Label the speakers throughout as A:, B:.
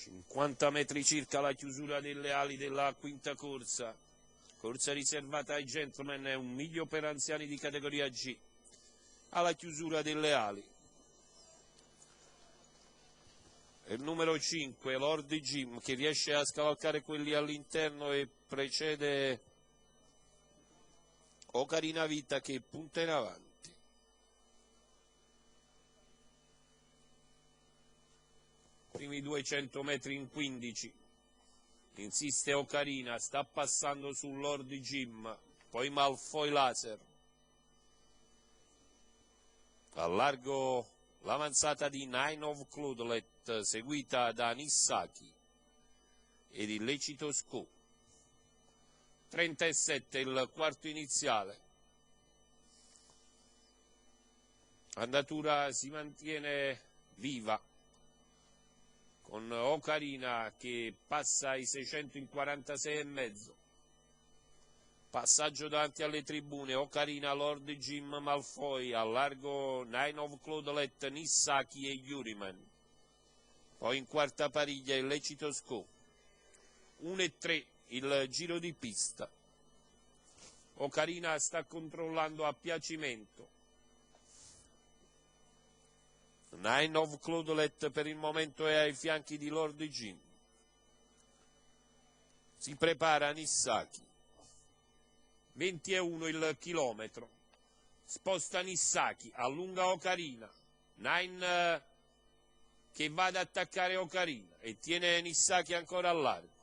A: 50 metri circa la chiusura delle ali della quinta corsa, corsa riservata ai gentleman, è 1 miglio per anziani di categoria G, alla chiusura delle ali. Il numero 5, Lord Jim, che riesce a scavalcare quelli all'interno e precede Ocarina Vita che punta in avanti. Primi 200 metri in 15, insiste Ocarina, sta passando sul Lord Jim, poi Malfoy Laser. A largo l'avanzata di Nine of Cloudlet, seguita da Nissaki ed Illecito Sco. 37 il quarto iniziale. Andatura si mantiene viva, con Ocarina che passa ai 646,5. Passaggio davanti alle tribune, Ocarina, Lord Jim, Malfoy, a largo Nine of Cloudlet, Nissaki e Yuriman. Poi in quarta pariglia Illecito Sco. 1,3 il giro di pista. Ocarina sta controllando a piacimento. Nine of Cloudlet per il momento è ai fianchi di Lord Jim. Si prepara Nissaki. 20,1 il chilometro. Sposta Nissaki, allunga Ocarina. Nine che va ad attaccare Ocarina e tiene Nissaki ancora a largo.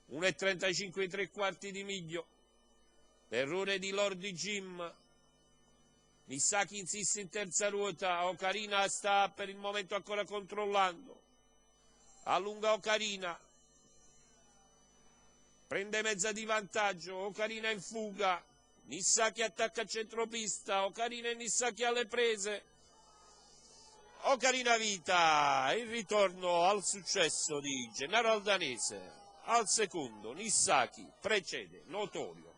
A: 1,35 i 3/4 di miglio. Errore di Lord Jim. Nissaki insiste in terza ruota, Ocarina sta per il momento ancora controllando. Allunga Ocarina. Prende mezza di vantaggio, Ocarina in fuga. Nissaki attacca a centropista, Ocarina e Nissaki alle prese. Ocarina Vita, il ritorno al successo di Gennaro Aldanese. Al secondo, Nissaki precede, notorio.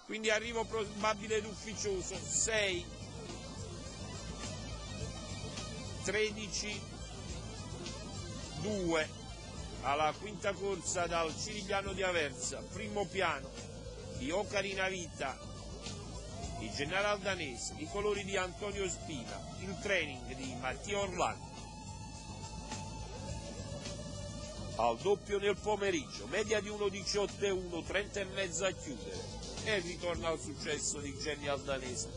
A: Quindi arrivo probabile ed ufficioso, 6, 13, 2, alla quinta corsa dal Cirigliano di Aversa, primo piano di Ocarina Vita, di Gennaro Aldanese, i colori di Antonio Spina, il training di Mattia Orlando. Al doppio nel pomeriggio, media di 1,18,1, 30,5 a chiudere, e ritorna al successo di Genni Aldanese.